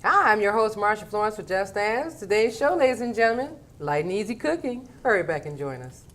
Hi, I'm your host, Marsha Florence with Just Dance. Today's show, ladies and gentlemen, light and easy cooking. Hurry back and join us.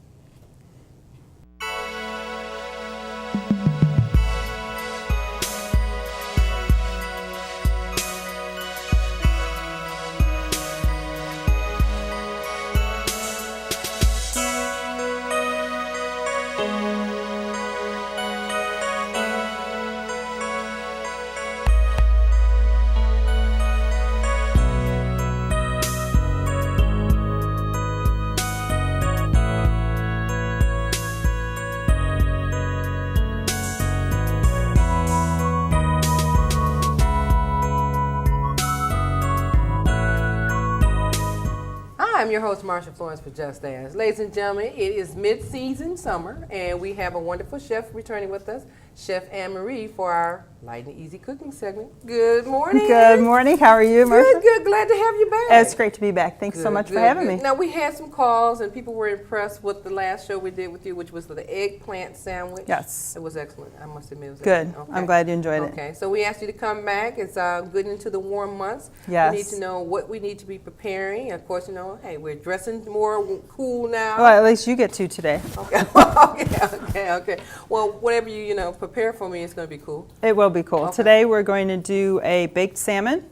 I'm your host, Marsha Florence for Just Dance. Ladies and gentlemen, it is mid-season summer, and we have a wonderful chef returning with us, Chef Anne-Marie, for our light and easy cooking segment. Good morning. Good morning. How are you, Marsha? Good. Glad to have you back. It's great to be back. Thanks so much for having me. Now, we had some calls, and people were impressed with the last show we did with you, which was the eggplant sandwich. Yes. It was excellent. I must admit it was good. Excellent. Okay. I'm glad you enjoyed it. Okay. So we asked you to come back. It's good into the warm months. Yes. We need to know what we need to be preparing. Of course, hey, we're dressing more cool now. Well, at least you get to today. Okay. Okay. Well, whatever you prepare for me, it's going to be cool. It will be cool. Okay. Today we're going to do a baked salmon.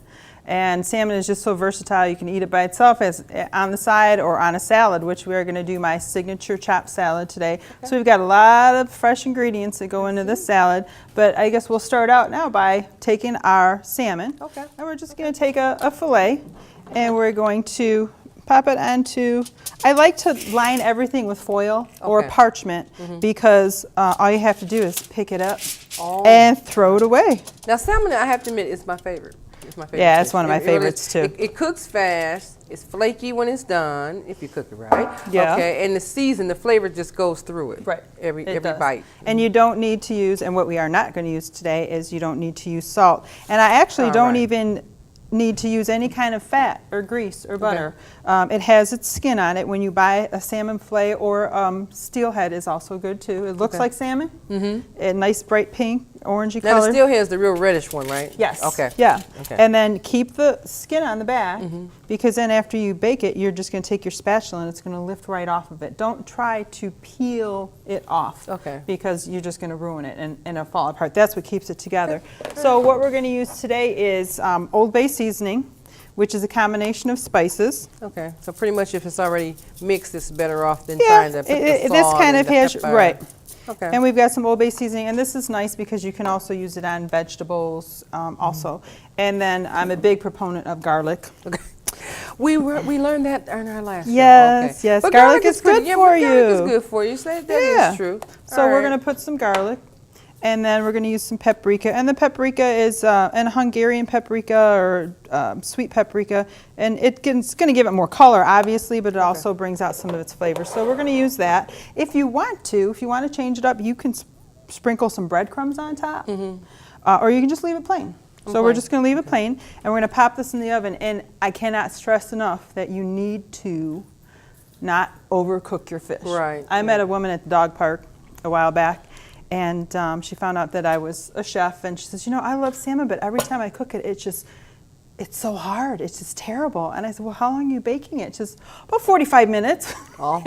And salmon is just so versatile. You can eat it by itself as on the side or on a salad, which we are going to do my signature chopped salad today. Okay. So we've got a lot of fresh ingredients that go into this salad. But I guess we'll start out now by taking our salmon. Okay. And we're just going to take a fillet, and we're going to pop it onto, I like to line everything with foil or parchment because all you have to do is pick it up and throw it away. Now, salmon, I have to admit, is my favorite. It's my favorite. Yeah, it's one of my favorites too. It cooks fast. It's flaky when it's done, if you cook it right. Yeah. Okay, and the flavor just goes through it. Right. Every bite. And you don't need to use, and what we are not going to use today is you don't need to use salt. And I actually don't even need to use any kind of fat or grease or butter. It has its skin on it. When you buy a salmon fillet, or steelhead is also good too. It looks like salmon. A nice bright pink, orangey color. Now the steelhead is the real reddish one, right? Yes. Okay. Yeah. Okay. And then keep the skin on the back because then after you bake it, you're just going to take your spatula and it's going to lift right off of it. Don't try to peel it off because you're just going to ruin it and it'll fall apart. That's what keeps it together. So what we're going to use today is Old Bay seasoning, which is a combination of spices. Okay, so pretty much if it's already mixed, it's better off than trying to put the salt this kind of has, pepper. right. Okay. And we've got some Old Bay seasoning, and this is nice because you can also use it on vegetables also. And then I'm a big proponent of garlic. Okay. We learned that in our last show. Yes, yes. But garlic is good for you. Garlic is good for you. So that is true. So we're going to put some garlic. And then we're going to use some paprika. And the paprika is an Hungarian paprika or sweet paprika. And it's going to give it more color, obviously, but it also brings out some of its flavor. So we're going to use that. If you want to change it up, you can sprinkle some breadcrumbs on top. Or you can just leave it plain. So we're just going to leave it plain. And we're going to pop this in the oven. And I cannot stress enough that you need to not overcook your fish. Right. I met a woman at the dog park a while back. And she found out that I was a chef, and she says, I love salmon, but every time I cook it, it's so hard. It's just terrible. And I said, well, how long are you baking it? She says, about 45 minutes. Oh,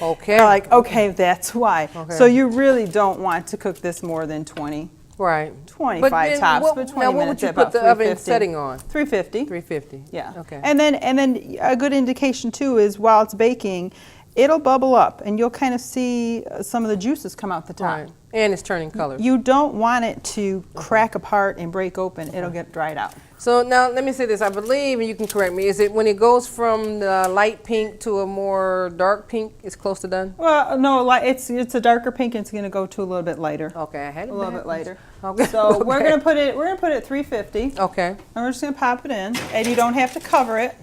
okay. I'm like, okay, that's why. Okay. So you really don't want to cook this more than 20. Right. 25 tops, but 20 now what minutes would you put the oven setting on? 350. 350. Yeah. Okay. And then a good indication, too, is while it's baking, it'll bubble up, and you'll kind of see some of the juices come out the top. Right. And it's turning color. You don't want it to crack apart and break open. It'll get dried out. So now let me say this. I believe, and you can correct me, is it when it goes from the light pink to a more dark pink, it's close to done? Well, no, it's a darker pink, and it's going to go to a little bit lighter. Okay, I had it a little bit lighter. Okay. So we're going to put it at 350. Okay. And we're just going to pop it in, and you don't have to cover it.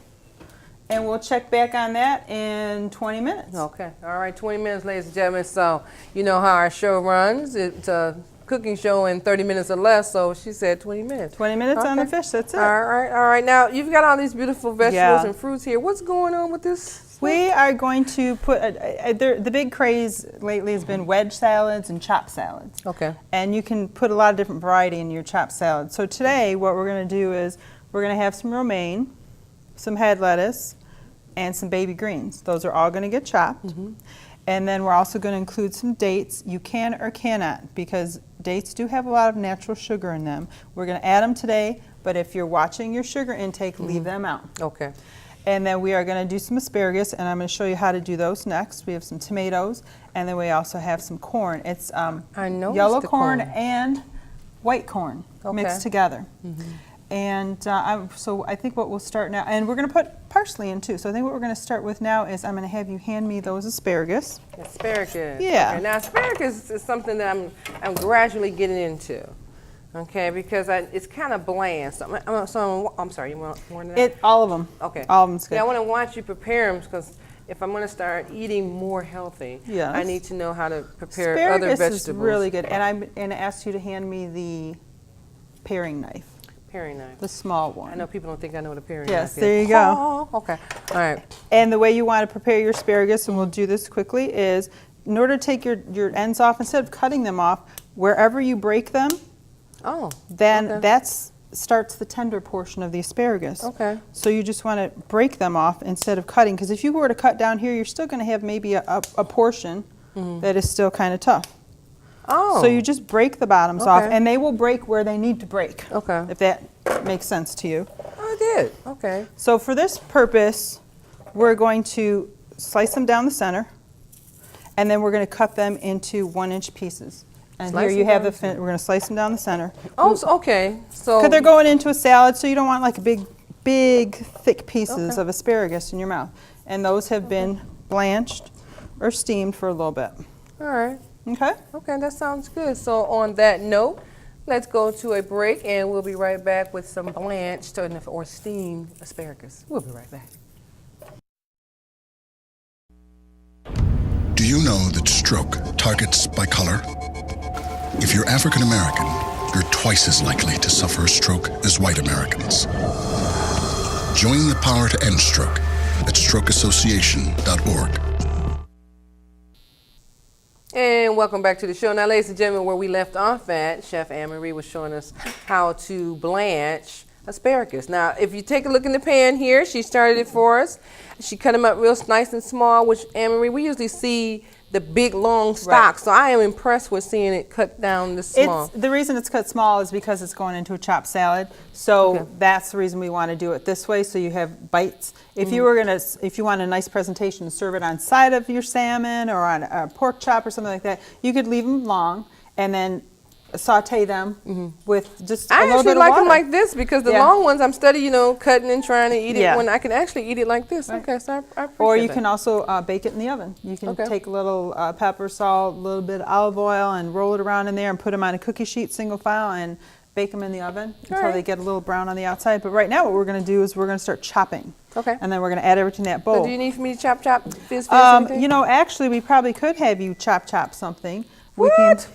And we'll check back on that in 20 minutes. Okay. All right, 20 minutes, ladies and gentlemen. So you know how our show runs. It's a cooking show in 30 minutes or less, so she said 20 minutes. 20 minutes on the fish, that's it. All right. Now, you've got all these beautiful vegetables and fruits here. What's going on with this? We are going to put, the big craze lately has been wedge salads and chopped salads. Okay. And you can put a lot of different variety in your chopped salad. So today, what we're going to do is We're going to have some romaine, some head lettuce, and some baby greens. Those are all going to get chopped. And then we're also going to include some dates. You can or cannot, because dates do have a lot of natural sugar in them. We're going to add them today, but if you're watching your sugar intake, leave them out. Okay. And then we are going to do some asparagus, and I'm going to show you how to do those next. We have some tomatoes, and then we also have some corn. It's yellow corn and white corn mixed together. And so I think what we'll start now, and we're going to put parsley in too. So I think what we're going to start with now is I'm going to have you hand me those asparagus. Asparagus. Yeah. Okay. Now asparagus is something that I'm gradually getting into. Okay, because it's kind of bland. So I'm sorry, you want more than that? All of them. Okay. All of them's good. Yeah, I want to watch you prepare them because if I'm going to start eating more healthy, Yes. I need to know how to prepare other Asparagus vegetables. is really good, and I'm going to ask you to hand me the paring knife, Paring knife. the small one. I know people don't think I know what a paring Yes, knife is. there you go. Oh, okay. All right. And the way you want to prepare your asparagus, and we'll do this quickly, is in order to take your ends off, instead of cutting them off, wherever you break them, then okay. that starts the tender portion of the asparagus. Okay. So you just want to break them off instead of cutting, because if you were to cut down here, you're still going to have maybe a portion that is still kind of tough. Oh. So you just break the bottoms off, Okay. and they will break where they need to break. Okay. If that makes sense to you. I did. Okay. So for this purpose, we're going to slice them down the center, and then we're going to cut them into 1-inch pieces. And Slice here you them have down we're going to slice them down the center. Oh, so, okay. So Because they're going into a salad, so you don't want like big, thick pieces Okay. of asparagus in your mouth. And those have been blanched or steamed for a little bit. all right. Okay? Okay, that sounds good. So on that note, let's go to a break, and we'll be right back with some blanched or steamed asparagus. We'll be right back. Do you know that stroke targets by color? If you're African American, you're twice as likely to suffer a stroke as white Americans. Join the power to end stroke at strokeassociation.org. And welcome back to the show. Now, ladies and gentlemen, where we left off at, Chef Anne-Marie was showing us how to blanch asparagus. Now, if you take a look in the pan here, she started it for us. She cut them up real nice and small, which, Anne-Marie, we usually see the big, long stalks. So I am impressed with seeing it cut down this small. The reason it's cut small is because it's going into a chopped salad. So that's the reason we want to do it this way, so you have bites. If you were if you want a nice presentation, serve it on side of your salmon or on a pork chop or something like that, you could leave them long and then saute them with just a little bit of water. I actually like them like this because the long ones I'm studying, cutting and trying to eat it when I can actually eat it like this. Right. Okay, so I appreciate Or you that. can also bake it in the oven. You can take a little pepper, salt, a little bit of olive oil, and roll it around in there and put them on a cookie sheet, single file, and bake them in the oven until they get a little brown on the outside. But right now what we're going to do is we're going to start chopping. Okay. And then we're going to add everything in that bowl. So do you need for me to chop, fizz, anything? You know, actually, we probably could have you chop something. What?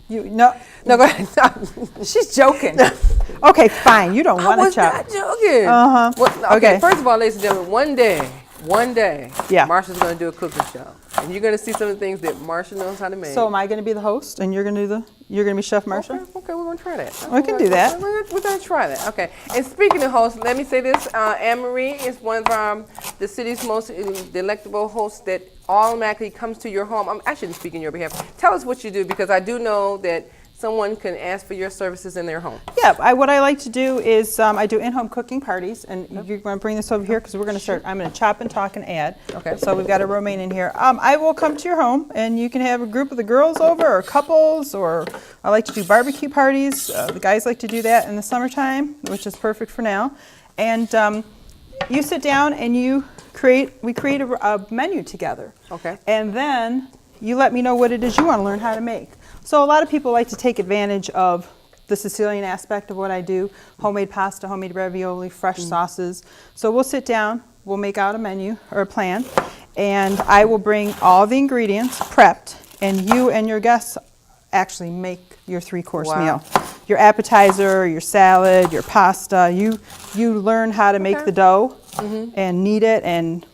No, go ahead. she's joking. Okay, fine. You don't want to chop. I was not joking. Uh-huh. Well, Okay. First of all, ladies and gentlemen, one day, Yeah. Marsha's going to do a cooking show, and you're going to see some of the things that Marsha knows how to make. So am I going to be the host, and you're going to be Chef Marsha? Okay, we're going to try that. We can do that. We're going to try that. Okay. And speaking of hosts, let me say this: Anne-Marie is one of the city's most delectable hosts that automatically comes to your home. I shouldn't speak in your behalf. Tell us what you do, because I do know that someone can ask for your services in their home. Yeah, what I like to do is I do in-home cooking parties, and you're going to bring this over here because we're going to start. I'm going to chop and talk and add. Okay. So we've got a romaine in here. I will come to your home, and you can have a group of the girls over, or couples, or I like to do barbecue parties. The guys like to do that in the summertime, which is perfect for now. And you sit down and we create a menu together. Okay. And then you let me know what it is you want to learn how to make. So a lot of people like to take advantage of the Sicilian aspect of what I do: homemade pasta, homemade ravioli, fresh sauces. So we'll sit down, we'll make out a menu or a plan, and I will bring all the ingredients prepped, and you and your guests actually make your 3-course meal. Your appetizer, your salad, your pasta. You learn how to make the dough and knead it and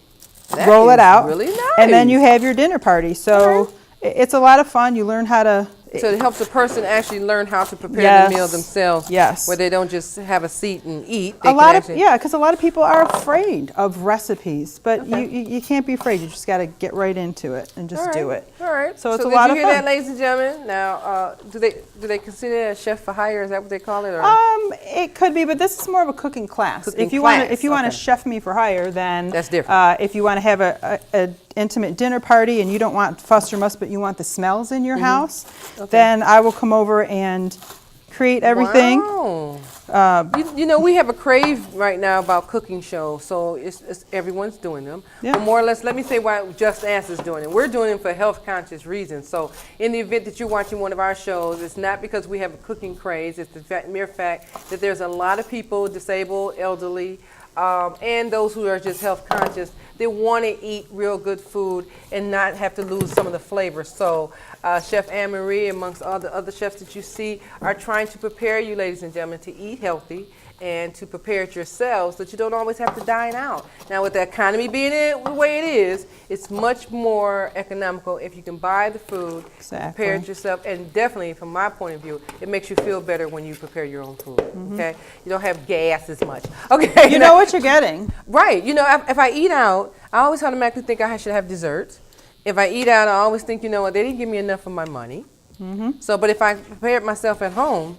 roll it out. Really nice. And then you have your dinner party. So it's a lot of fun. You learn how to, So it helps the person actually learn how to prepare the meal themselves. Yes. Where they don't just have a seat and eat. They A lot of, actually, yeah, because a lot of people are afraid of recipes, but Okay. you can't be afraid. You just got to get right into it and just do it. All right. So it's a did lot you of hear fun. that, ladies and gentlemen? Now, do they consider it a chef for hire? Is that what they call it? Or? It could be, but this is more of a cooking class. Cooking if you class, want to, if you want to okay. chef me for hire, then That's different. If you want to have a intimate dinner party and you don't want fuss or muss, but you want the smells in your house, then I will come over and create everything. Wow. You know, we have a crave right now about cooking shows, so it's everyone's doing them. Yeah. But more or less, let me say why Just Ask is doing it. We're doing it for health conscious reasons. So in the event that you're watching one of our shows, it's not because we have a cooking craze. It's the mere fact that there's a lot of people, disabled, elderly, and those who are just health conscious, they want to eat real good food and not have to lose some of the flavor. So Chef Anne-Marie, amongst all the other chefs that you see, are trying to prepare you, ladies and gentlemen, to eat healthy and to prepare it yourselves so that you don't always have to dine out. Now, with the economy being the way it is, it's much more economical if you can buy the food, prepare it yourself, and definitely, from my point of view, it makes you feel better when you prepare your own food, okay? You don't have gas as much, okay? You know what you're getting. Right. You know, if I eat out, I always automatically think I should have dessert. If I eat out, I always think, you know what, they didn't give me enough of my money. So, but if I prepare it myself at home,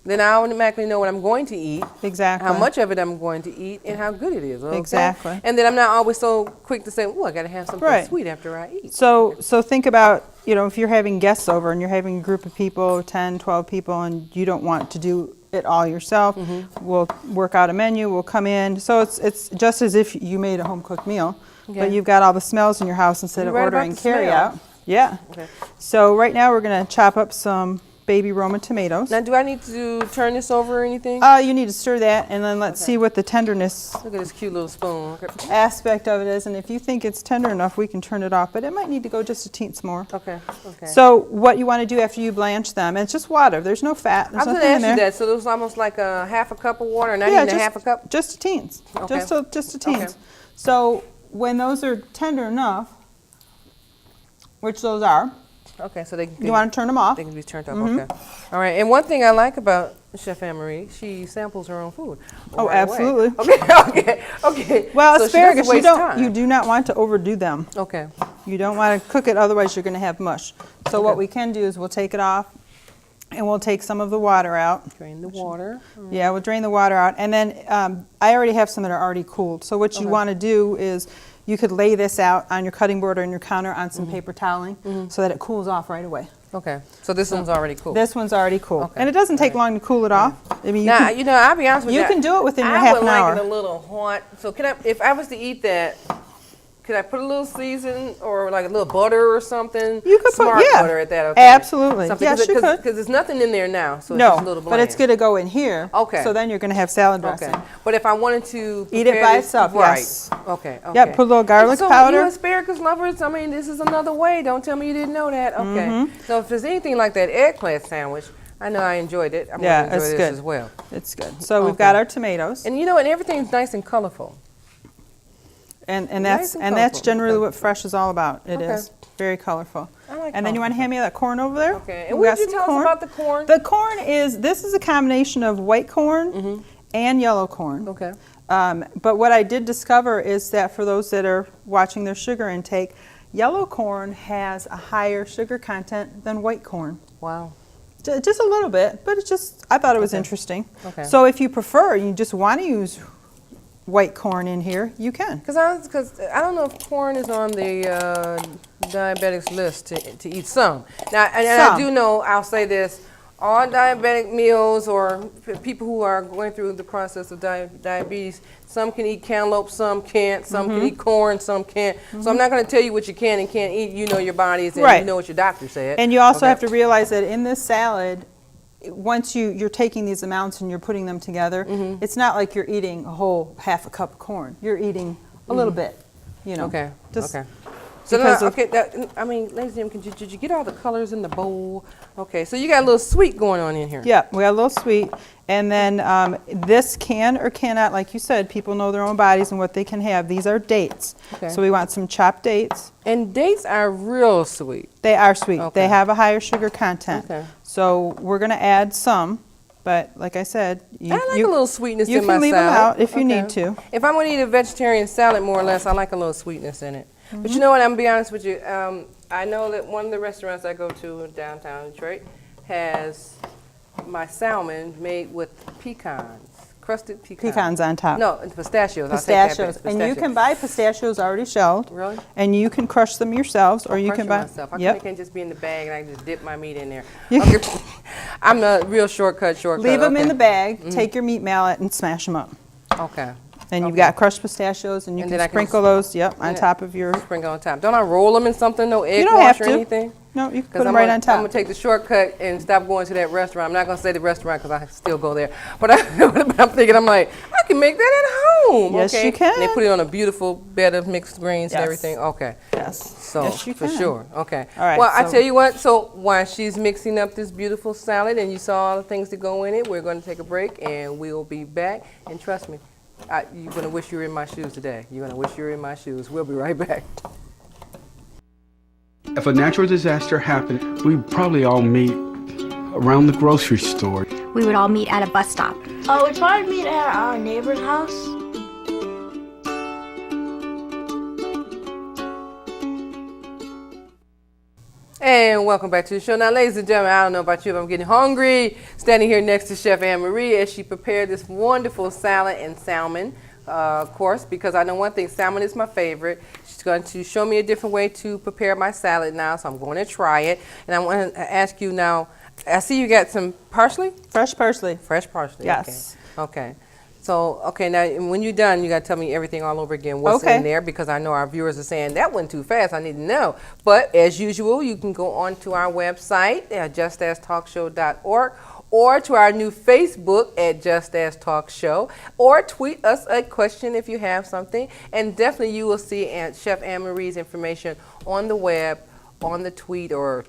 then I automatically know what I'm going to eat, Exactly. how much of it I'm going to eat, and how good it is. Okay? Exactly. And then I'm not always so quick to say, oh, I got to have something Right. sweet after I eat. So think about, you know, if you're having guests over and you're having a group of people, 10, 12 people, and you don't want to do it all yourself, we'll work out a menu, we'll come in. So it's just as if you made a home-cooked meal, but Okay. you've got all the smells in your house instead of You're right about ordering the smell. carry-out. Yeah. Okay. So right now we're going to chop up some baby Roma tomatoes. Now, do I need to turn this over or anything? You need to stir that, and then let's see what the tenderness Look at this cute little spoon. Okay. aspect of it is. And if you think it's tender enough, we can turn it off, but it might need to go just a teens more. Okay. So what you want to do after you blanch them, and it's just water. There's no fat. I There's was going nothing to in ask there. you that. So it was almost like a half a cup of water, not Yeah, even a half a cup? Just a teens. Okay. Just a teens. Okay. So when those are tender enough, which those are, Okay, so they can, you want to turn them off. they can be turned up. Okay. All right. And one thing I like about Chef Anne-Marie, she samples her own food. Oh, right away. absolutely. Okay. Well, So she asparagus, doesn't waste time. you do not want to overdo them. Okay. You don't want to cook it, otherwise you're going to have mush. So what Okay. we can do is we'll take it off, and we'll take some of the water out. Drain the water. Yeah, we'll drain the water out, and then I already have some that are already cooled. So what you want to do is you could lay this out on your cutting board or on your counter on some paper toweling so that it cools off right away. Okay. So this one's already cool. This one's already cool, Okay. and it doesn't take long to cool it off. I mean, Now, you know, I'll be honest with you. you can do it within your I half would an like hour. it a little hot. So can I, if I was to eat that, could I put a little season or like a little butter or something? You could Smart put, yeah, butter at that. Okay. absolutely. Something, Yes, you could. Because there's nothing in there now, so it's just a No, little but it's bland. going to go in here. Okay. So then you're going to have salad dressing. Okay. But if I wanted to Eat it prepare by this- itself, right. yes. Okay. Yep, put a little garlic so powder. You asparagus lovers, I mean, this is another way. Don't tell me you didn't know that. Okay. Mm-hmm. So if there's anything like that eggplant sandwich, I know I enjoyed it. I'm Yeah, going to enjoy it's this good. as well. It's good. So we've Okay. got our tomatoes, And you know, and everything's nice and colorful. and nice that's and and that's colorful. generally Okay. what fresh is all about. It is Okay. very colorful. I like And then you want to colorful. hand me that corn over there? Okay. And We've what got did you some tell corn. us about the corn? The corn this is a combination of white corn and yellow corn. Okay. But what I did discover is that for those that are watching their sugar intake, yellow corn has a higher sugar content than white corn. Wow. Just a little bit, but I thought it was Okay. interesting. Okay. So if you prefer, you just want to use white corn in here, you can. Because I don't know if corn is on the diabetics list to eat some. Now, and I Some. do know, I'll say this, all diabetic meals or people who are going through the process of diabetes, some can eat cantaloupe, some can't, some can eat corn, some can't. So I'm not going to tell you what you can and can't eat. You know your bodies and Right. you know what your doctor said. And you also Okay. have to realize that in this salad, once you're taking these amounts and you're putting them together, it's not like you're eating a whole half a cup of corn. You're eating a little bit, you know. Okay. Just Okay. So because now, of- okay, I mean, ladies and gentlemen, did you get all the colors in the bowl? Okay, so you got a little sweet going on in here. Yeah, we got a little sweet, And then this can or cannot, like you said, people know their own bodies and what they can have. These are dates. Okay. So we want some chopped dates. And dates are real sweet. They are sweet. Okay. They have a higher sugar content. Okay. So we're going to add some, but like I said, I like a little sweetness you in my can leave salad. them out if you Okay. need to. If I'm going to eat a vegetarian salad, more or less, I like a little sweetness in it. But you know what? I'm going to be honest with you. I know that one of the restaurants I go to in downtown Detroit has my salmon made with pecans, crusted pecans. Pecans on top. No, pistachios. Pistachios. And you can buy pistachios already shelled. Really? And you can crush them yourselves, or you can buy. Myself. How come Yep. it can't just be in the bag and I can just dip my meat in there? You Okay. I'm the real shortcut. Leave them in okay. the bag, take your meat mallet, and smash them up. Okay. And you've Okay. got crushed pistachios, and you And can then I can sprinkle those, yep, on yeah. top of your. Sprinkle on top. Don't I roll them in something? No egg You don't wash have or to. anything? No, you can put Because them right on I'm top. going to take the shortcut and stop going to that restaurant. I'm not going to say the restaurant because I still go there. But I'm thinking, I'm like, I can make that at home. Yes, okay? you can. And they put it on a beautiful bed of mixed greens and Yes. everything. Okay. Yes. So, Yes, you for can. sure. Okay. All right, Well, I so- tell you what, so while she's mixing up this beautiful salad and you saw all the things that go in it, we're going to take a break and we'll be back. And trust me, you're going to wish you were in my shoes today. You're going to wish you were in my shoes. We'll be right back. If a natural disaster happened, we'd probably all meet around the grocery store. We would all meet at a bus stop. We'd probably meet at our neighbor's house. And welcome back to the show. Now, ladies and gentlemen, I don't know about you, but I'm getting hungry. Standing here next to Chef Anne Marie as she prepared this wonderful salad and salmon, of course, because I know one thing, salmon is my favorite. She's going to show me a different way to prepare my salad now, so I'm going to try it. And I want to ask you now, I see you got some parsley? Fresh parsley. Fresh parsley. Yes. Okay. So, okay, now when you're done, you got to tell me everything all over again, what's Okay. in there, because I know our viewers are saying, that went too fast, I need to know. But as usual, you can go on to our website, justastalkshow.org, or to our new Facebook at Just As Talk Show, or tweet us a question if you have something. And definitely you will see Chef Anne Marie's information on the web, on the tweet, or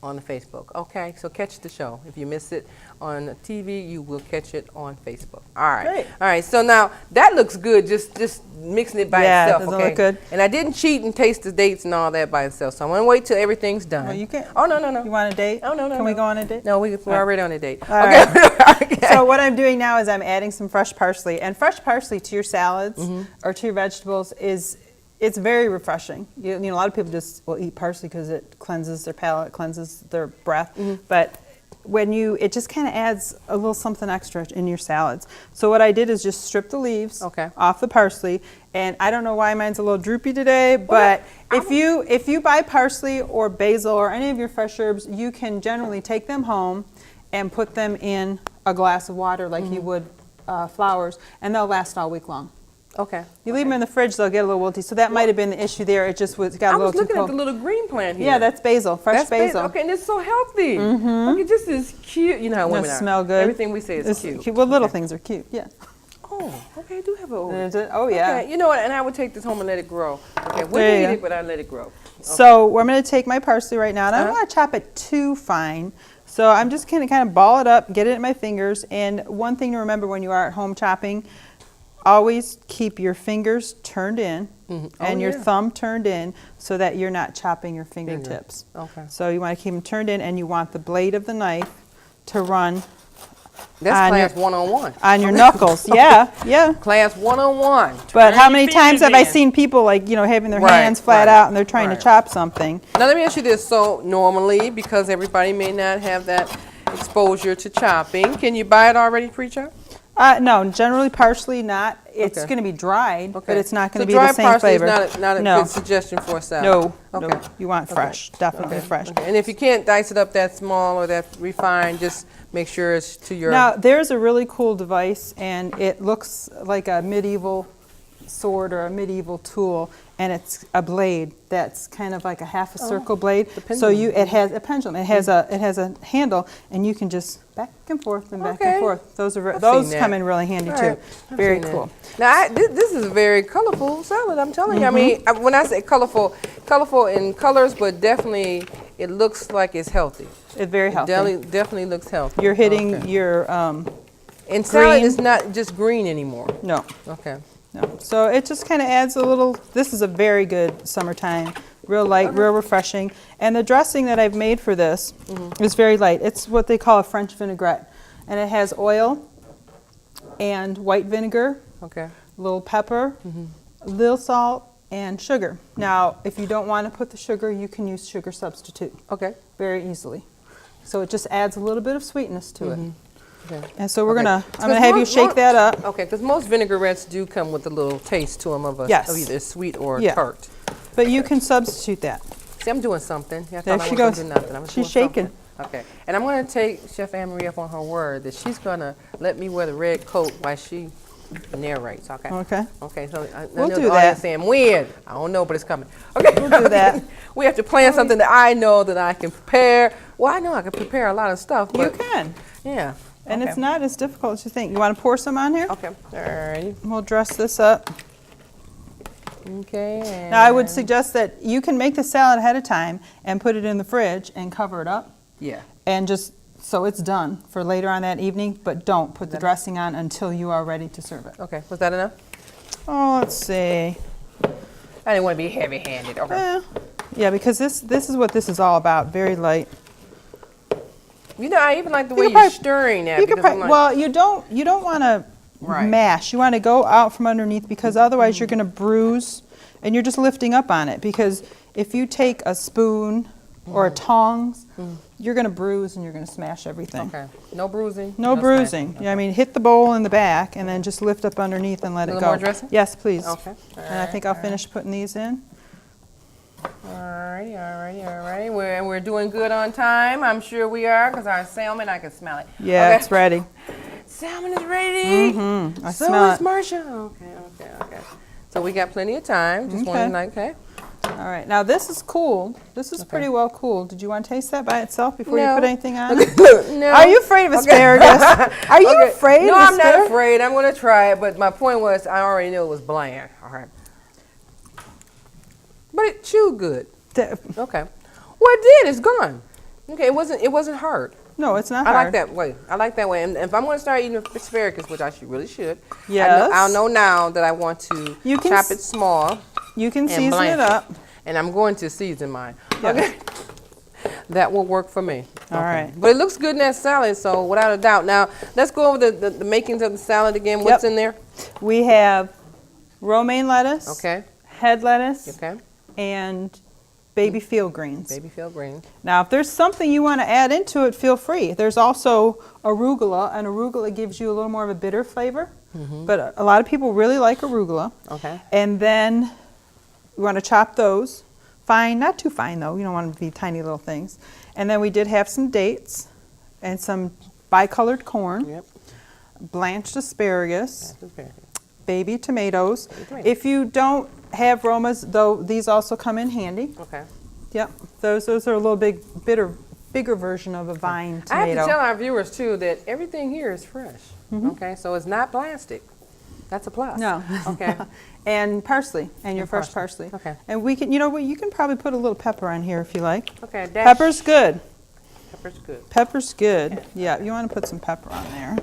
on the Facebook. Okay, so catch the show. If you miss it on TV, you will catch it on Facebook. All right. Great. All right. So now that looks good. Just mixing it by Yeah, itself. doesn't Okay. look good. And I didn't cheat and taste the dates and all that by itself. So I'm gonna wait till everything's done. Well, you can't. Oh no. You want a date? Oh no. Can we go on a date? No, we're already on a date. All okay. right. So what I'm doing now is I'm adding some fresh parsley. And fresh parsley to your salads or to your vegetables it's very refreshing. You know, a lot of people just will eat parsley because it cleanses their palate, cleanses their breath. But when it just kind of adds a little something extra in your salads. So what I did is just strip the leaves off the parsley. And I don't know why mine's a little droopy today, but if you buy parsley or basil or any of your fresh herbs, you can generally take them home and put them in a glass of water like you would flowers, and they'll last all week long. Okay. You leave them in the fridge, they'll get a little wilty. So that might have been the issue there. It just got a I little was too looking cold. at the little green plant here. Yeah, that's basil, fresh basil. Okay, and it's so healthy. Look, it just is cute. You know how women are. Smell good. Everything we say is It's cute. Well, little things are cute. Yeah. Oh, okay, I do have a Is it? Oh yeah. Okay, you know what? And I would take this home and let it grow. Okay, There wouldn't you eat go. it, but I let it grow. So I'm going to take my parsley right now, and I don't want to chop it too fine. So I'm just going to kind of ball it up, get it in my fingers. And one thing to remember when you are at home chopping, always keep your fingers turned in and your thumb turned in so that you're not chopping your fingertips. Okay. So you want to keep them turned in, and you want the blade of the knife to run That's on class your- 101. on your knuckles. Yeah. Class 101. But how Turn many your times have fingers I in. seen people having their Right, hands flat right, out and they're trying right. to chop something? Now let me ask you this. So normally, because everybody may not have that exposure to chopping, can you buy it already pre-chopped? No, generally parsley not. It's Okay. going to be dried, but it's not going So to be dry the same parsley flavor. is not a No. good suggestion for a salad. No, Okay. no, you want fresh, definitely fresh. Okay. And if you can't dice it up that small or that refined, just make sure it's to your. Now, there's a really cool device, and it looks like a medieval sword or a medieval tool, and it's a blade that's kind of like a half a circle blade. So it has a pendulum. It has a handle, and you can just back and forth and back Okay. and forth. Those I've those seen come that. in really handy All too. right. I've Very seen that. cool. Now, this is a very colorful salad, I'm telling you. I mean, when I say colorful in colors, but definitely it looks like it's healthy. It's very healthy. Definitely looks healthy. You're hitting Okay. your And salad green. is not just green anymore. No, Okay. no. So it just kind of adds a little, this is a very good summertime, real light, real refreshing. And the dressing that I've made for this is very light. It's what they call a French vinaigrette. And it has oil and white vinegar, Okay. a little pepper, a little salt, and sugar. Now, if you don't want to put the sugar, you can use sugar substitute Okay. very easily. So it just adds a little bit of sweetness to it. Okay. And so we're Okay. I'm gonna have you shake that up. Okay, because most vinaigrettes do come with a little taste to them of Yes. either sweet or Yeah. tart. But you can substitute that. See, I'm doing something. Yeah, I There thought I she was gonna goes. do nothing. I'm She's doing shaking. something. Okay, and I'm going to take Chef Anne-Marie up on her word that she's going to let me wear the red coat while she narrates. Okay. Okay. Okay, so I We'll know do the that. audience saying when. I don't know, but it's coming. Okay, We'll do that. We have to plan something that I know that I can prepare. Well, I know I can prepare a lot of stuff, You but can. yeah. And okay. it's not as difficult as you think. You want to pour some on here? Okay. Alrighty. We'll dress this up. Okay. Now, I would suggest that you can make the salad ahead of time and put it in the fridge and cover it up. Yeah. And just so it's done for later on that evening, but don't put the dressing on until you are ready to serve it. Okay. Was that enough? Oh, let's see. I didn't want to be heavy-handed. Okay. Yeah, because this is what this is all about. Very light. You know, I even like the way could you're probably- stirring that. You can because I'm probably, like, well, you don't want to Right. mash. You want to go out from underneath because otherwise you're going to bruise, and you're just lifting up on it. Because if you take a spoon or a tongs, you're going to bruise and you're going to smash everything. Okay. No bruising. No bruising. smashing. Yeah, I mean, hit the bowl in the back and then just lift up underneath and let A it little go. more dressing? Yes, please. Okay. And I think I'll finish putting these in. Alrighty. We're doing good on time. I'm sure we are because our salmon, I can smell it. Yeah, Okay. it's ready. Salmon is ready. I So smell is it. Marsha. Okay. So we got plenty of time. Just Okay. one night, okay? All right. Now this is cool. This is pretty well cooled. Did you want to taste that by itself before you No. put anything on? No. Are you afraid of asparagus? Are you Okay. afraid No, of I'm asparagus? not afraid. I'm going to try it, but my point was I already knew it was bland. All right. But it chewed good. Okay. Well, it did. It's gone. Okay. It wasn't hard. No, it's not I hard. like that way. I like that way. And if I'm going to start eating asparagus, which I really should, Yes. I'll know now that I want to You can chop it small You can and season blanch it up. And I'm going to season mine. Yeah. Okay. That will work for me. All right. But it looks good in that salad, so without a doubt. Now, let's go over the makings of the salad again. What's Yep. in there? We have romaine lettuce, Okay. head lettuce, Okay. and baby field greens. Baby field green. Now, if there's something you want to add into it, feel free. There's also arugula, and arugula gives you a little more of a bitter flavor. But a lot of people really like arugula. Okay. And then you want to chop those fine, not too fine though. You don't want them to be tiny little things. And then we did have some dates and some bicolored corn, Yep. blanched asparagus, That's okay. baby tomatoes. tomatoes. If you don't have Romas, though, these also come in handy. Okay. Yep, those are a little bigger version of a vine I have to tomato. tell our viewers too that everything here is fresh. Okay, so it's not plastic. That's a plus. No. Okay. And parsley, and your fresh parsley. parsley. Okay. And we can, you know what, you can probably put a little pepper on here if you like. Okay. Pepper's good. Pepper's good. Pepper's good. Yeah, you want to put some pepper on there.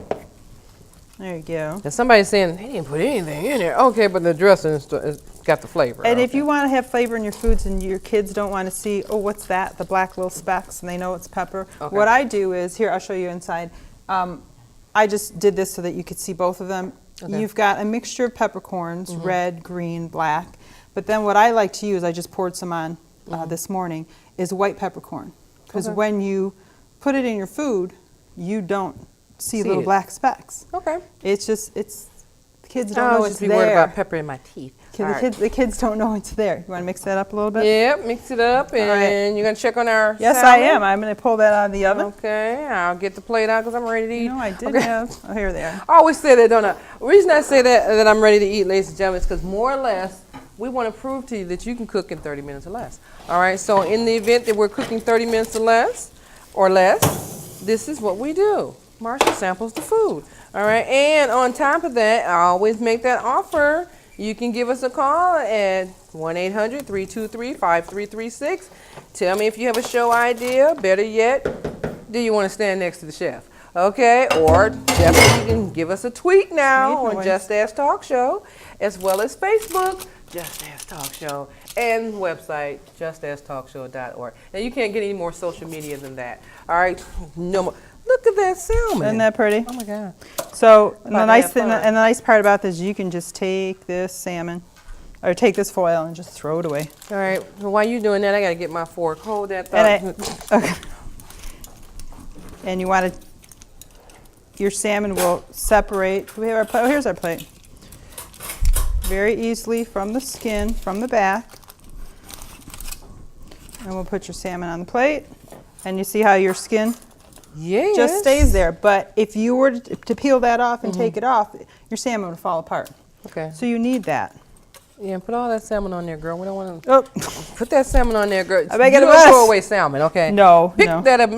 There you go. And somebody's saying they didn't put anything in there. Okay, but the dressing is got the flavor. And if Okay. you want to have flavor in your foods and your kids don't want to see, oh, what's that? The black little specks, and they know it's pepper. Okay. What I do is, here, I'll show you inside. I just did this so that you could see both of them. Okay. You've got a mixture of peppercorns, red, green, black. But then what I like to use, I just poured some on this morning, is white peppercorn. Because Okay. when you put it in your food, you don't see little it. black specks. Okay. It's just, the kids I don't know always it's just be worried there. about pepper in my teeth. Okay, All the, right. kids, the kids don't know it's there. You want to mix that up a little bit? Yep, mix it up, and right. you're gonna check on our Yes, salad? I am. I'm going to pull that out of the oven. Okay, I'll get the plate out because I'm ready to eat. You know, I did Okay. have. Oh, here they are. I always say that, don't I? The reason I say that I'm ready to eat, ladies and gentlemen, is because more or less, we want to prove to you that you can cook in 30 minutes or less. All right, so in the event that we're cooking 30 minutes or less, this is what we do. Marsha samples the food. All right, and on top of that, I always make that offer. You can give us a call at 1-800-323-5336. Tell me if you have a show idea. Better yet, do you want to stand next to the chef? Okay, or definitely you can give us a tweet now Tweet on noise. Just Ask Talk Show, as well as Facebook, Just Ask Talk Show, and website, justasktalkshow.org. Now you can't get any more social media than that. All right, no more. Look at that salmon. Isn't that pretty? Oh my God. So and About the to nice have thing, fun. and the nice part about this, you can just take this salmon, or take this foil and just throw it away. All right, well, while you're doing that, I got to get my fork. Hold that And thought. okay. And you want to, your salmon will separate. We have our plate. Oh, here's our plate. Very easily from the skin, from the back. And we'll put your salmon on the plate. And you see how your skin Yes. just stays there. But if you were to peel that off and take it off, your salmon would fall apart. Okay. So you need that. Yeah, put all that salmon on there, girl. We don't want to Oh, put that salmon on there, girl. I make You it a don't mess. throw away salmon, okay? No, Pick no. that up.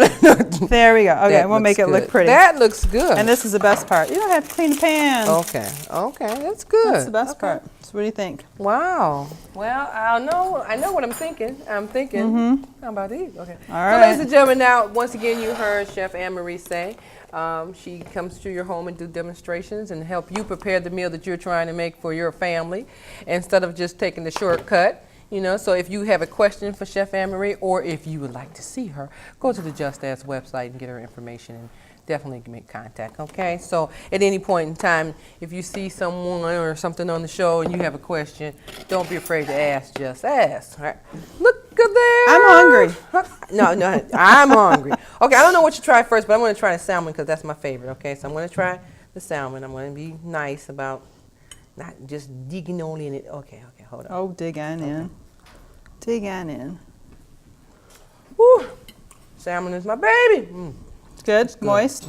There we go. Okay, That we'll make it looks look good. pretty. That looks good. And this is the best part. You don't have to clean the pan. Okay, that's good. That's the best Okay. part. So what do you think? Wow. Well, I know what I'm thinking. I'm thinking, how about these? Okay. All So, right. ladies and gentlemen, now, once again, you heard Chef Anne-Marie say she comes to your home and do demonstrations and help you prepare the meal that you're trying to make for your family instead of just taking the shortcut. You know, so if you have a question for Chef Anne-Marie or if you would like to see her, go to the Just Ask website and get her information and definitely make contact, okay? So at any point in time, if you see someone or something on the show and you have a question, don't be afraid to ask, just ask. All right? Look at there. I'm hungry. No, I'm hungry. Okay, I don't know what you try first, but I'm going to try the salmon because that's my favorite, okay? So I'm going to try the salmon. I'm going to be nice about not just digging on in it. Okay, hold on. Oh, dig on in. Dig on in. Woo. Salmon is my baby. It's good. Moist.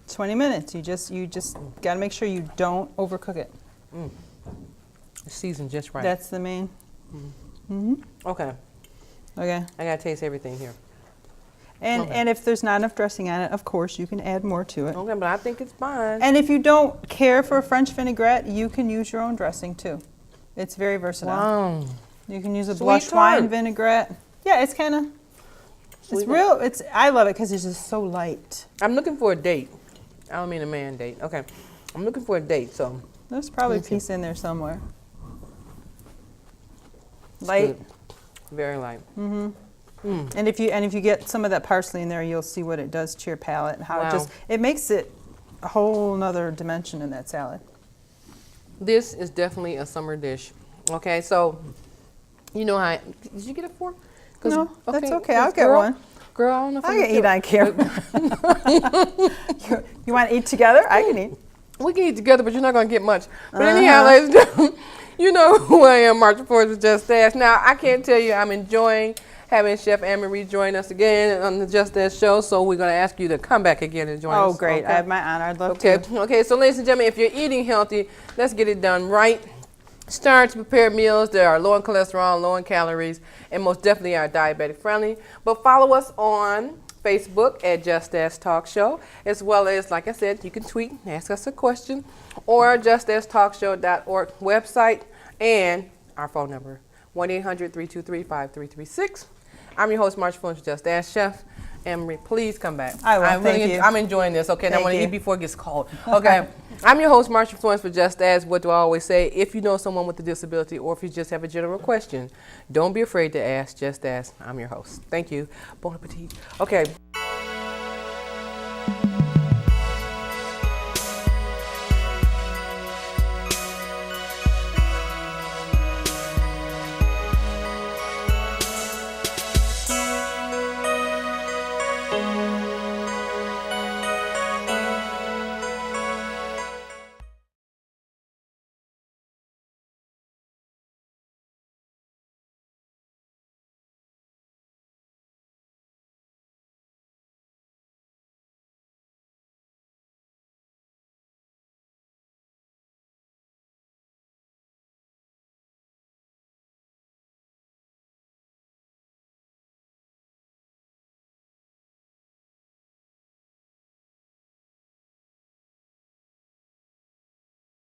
20 minutes. You just got to make sure you don't overcook it. It's seasoned just right. That's the main. Okay, Okay. I got to taste everything here. And Okay. and if there's not enough dressing on it, of course you can add more to it. Okay, but I think it's fine. And if you don't care for a French vinaigrette, you can use your own dressing too. It's very versatile. Wow. You can use a Sweet blush tart. wine vinaigrette. Yeah, it's kind of. It's Sweet real. It's. I love it because it's just so light. I'm looking for a date. I don't mean a man date. Okay. I'm looking for a date, so. There's probably a Thank you. piece in there somewhere. it's Light. good. Very light. And if you get some of that parsley in there, you'll see what it does to your palate and how Wow. it makes it a whole nother dimension in that salad. This is definitely a summer dish. Okay, so you know how. Did you get a fork? No, that's okay. 'cause I'll get girl- one. Girl, I don't know if I I'm can eat on camera. You want to eat together? I can eat. We can eat together, but you're not going to get much. But Uh-huh. anyhow, ladies and gentlemen, you know who I am, March 4th with Just Ask. Now, I can't tell you I'm enjoying having Chef Anne-Marie join us again on the Just Ask show, so we're going to ask you to come back again and join us. Oh, great. Okay? I have my honor. I'd love Okay, to. okay, so ladies and gentlemen, if you're eating healthy, let's get it done right. Start to prepare meals that are low in cholesterol, low in calories, and most definitely are diabetic friendly. But follow us on Facebook at Just Ask Talk Show, as well as, like I said, you can tweet, ask us a question, or justasktalkshow.org website, and our phone number, 1-800-323-5336. I'm your host, March Florence, Just Ask Chef. Anne-Marie, please come back. I will. Thank you. I'm enjoying this, okay? And I Thank want to you. eat before it gets cold. Okay. I'm your host, Marsha Florence for Just Ask. What do I always say? If you know someone with a disability or if you just have a general question, don't be afraid to ask. Just ask. I'm your host. Thank you. Bon appetit. Okay.